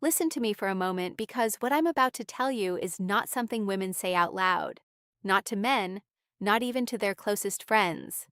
Listen to me for a moment because what I'm about to tell you is not something women say out loud. Not to men, not even to their closest friends.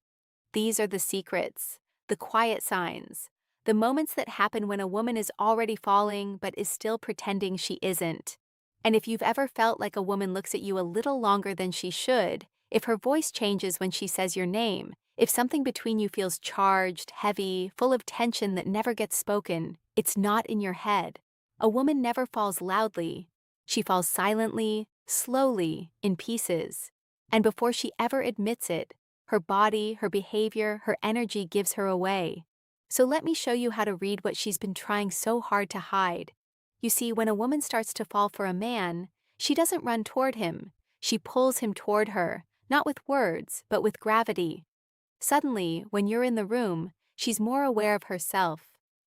These are the secrets, the quiet signs, the moments that happen when a woman is already falling but is still pretending she isn't. And if you've ever felt like a woman looks at you a little longer than she should, if her voice changes when she says your name, if something between you feels charged, heavy, full of tension that never gets spoken, it's not in your head. A woman never falls loudly. She falls silently, slowly, in pieces. And before she ever admits it, her body, her behavior, her energy gives her away. So let me show you how to read what she's been trying so hard to hide. You see, when a woman starts to fall for a man, she doesn't run toward him. She pulls him toward her, not with words, but with gravity. Suddenly, when you're in the room, she's more aware of herself.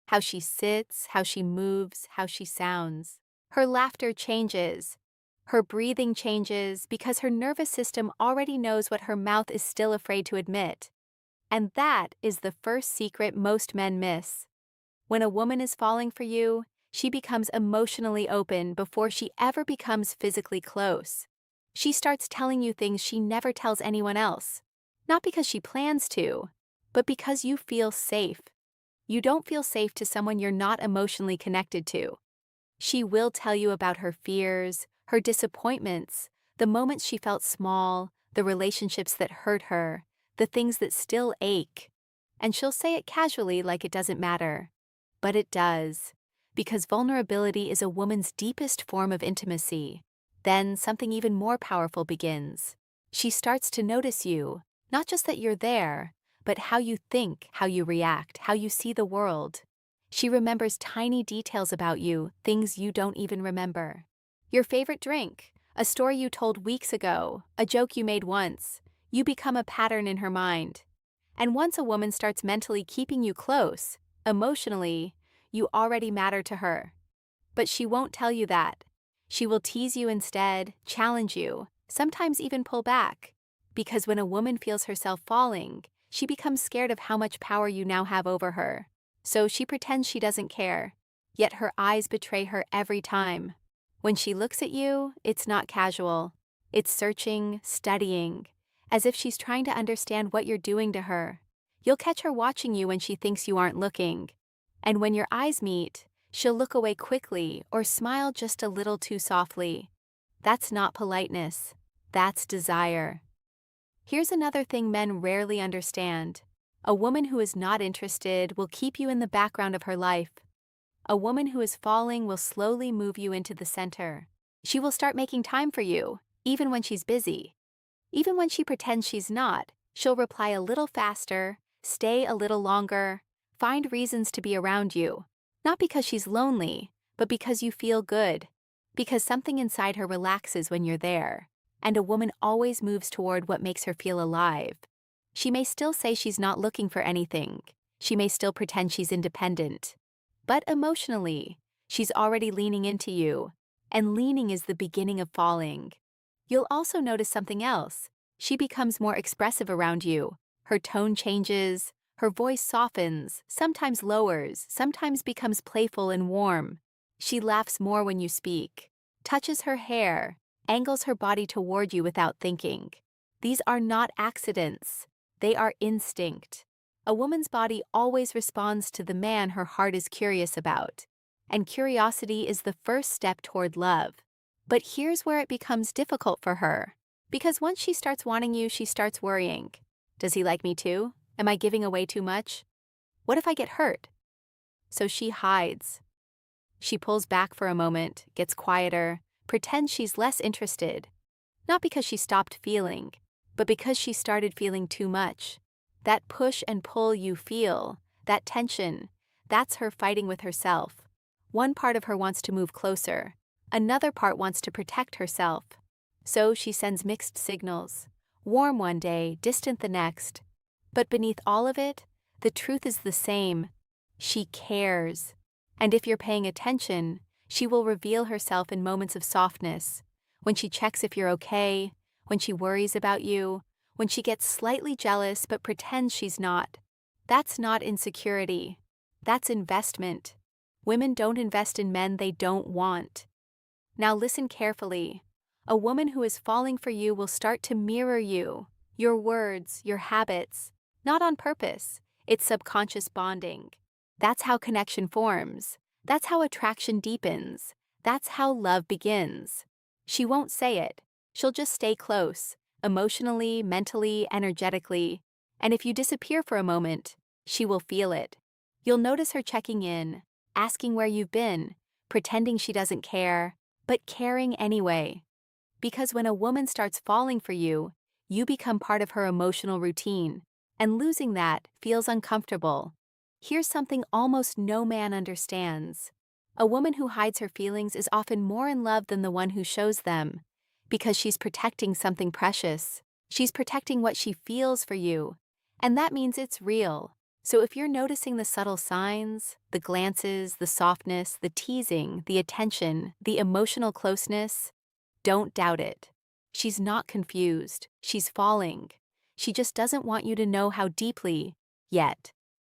How she sits, how she moves, how she sounds. Her laughter changes. Her breathing changes because her nervous system already knows what her mouth is still afraid to admit. And that is the first secret most men miss. When a woman is falling for you, she becomes emotionally open before she ever becomes physically close. She starts telling you things she never tells anyone else. Not because she plans to, but because you feel safe. You don't feel safe to someone you're not emotionally connected to. She will tell you about her fears, her disappointments, the moments she felt small, the relationships that hurt her, the things that still ache. And she'll say it casually like it doesn't matter. But it does, because vulnerability is a woman's deepest form of intimacy. Then something even more powerful begins. She starts to notice you, not just that you're there, but how you think, how you react, how you see the world. She remembers tiny details about you, things you don't even remember. Your favorite drink, a story you told weeks ago, a joke you made once. You become a pattern in her mind. And once a woman starts mentally keeping you close, emotionally, you already matter to her. But she won't tell you that. She will tease you instead, challenge you, sometimes even pull back. Because when a woman feels herself falling, she becomes scared of how much power you now have over her. So she pretends she doesn't care. Yet her eyes betray her every time. When she looks at you, it's not casual. It's searching, studying, as if she's trying to understand what you're doing to her. You'll catch her watching you when she thinks you aren't looking. And when your eyes meet, she'll look away quickly or smile just a little too softly. That's not politeness. That's desire. Here's another thing men rarely understand. A woman who is not interested will keep you in the background of her life. A woman who is falling will slowly move you into the center. She will start making time for you, even when she's busy. Even when she pretends she's not, she'll reply a little faster, stay a little longer, find reasons to be around you. Not because she's lonely, but because you feel good. Because something inside her relaxes when you're there. And a woman always moves toward what makes her feel alive. She may still say she's not looking for anything. She may still pretend she's independent. But emotionally, she's already leaning into you. And leaning is the beginning of falling. You'll also notice something else. She becomes more expressive around you. Her tone changes, her voice softens, sometimes lowers, sometimes becomes playful and warm. She laughs more when you speak, touches her hair, angles her body toward you without thinking. These are not accidents. They are instinct. A woman's body always responds to the man her heart is curious about. And curiosity is the first step toward love. But here's where it becomes difficult for her. Because once she starts wanting you, she starts worrying. Does he like me too? Am I giving away too much? What if I get hurt? So she hides. She pulls back for a moment, gets quieter, pretends she's less interested. Not because she stopped feeling, but because she started feeling too much. That push and pull you feel, that tension, that's her fighting with herself. One part of her wants to move closer. Another part wants to protect herself. So she sends mixed signals. Warm one day, distant the next. But beneath all of it, the truth is the same. She cares. And if you're paying attention, she will reveal herself in moments of softness. When she checks if you're okay, when she worries about you, when she gets slightly jealous but pretends she's not. That's not insecurity. That's investment. Women don't invest in men they don't want. Now listen carefully. A woman who is falling for you will start to mirror you, your words, your habits, not on purpose. It's subconscious bonding. That's how connection forms. That's how attraction deepens. That's how love begins. She won't say it. She'll just stay close, emotionally, mentally, energetically. And if you disappear for a moment, she will feel it. You'll notice her checking in, asking where you've been, pretending she doesn't care, but caring anyway. Because when a woman starts falling for you, you become part of her emotional routine, and losing that feels uncomfortable. Here's something almost no man understands. A woman who hides her feelings is often more in love than the one who shows them, because she's protecting something precious. She's protecting what she feels for you, and that means it's real. So if you're noticing the subtle signs, the glances, the softness, the teasing, the attention, the emotional closeness, don't doubt it. She's not confused. She's falling. She just doesn't want you to know how deeply, yet.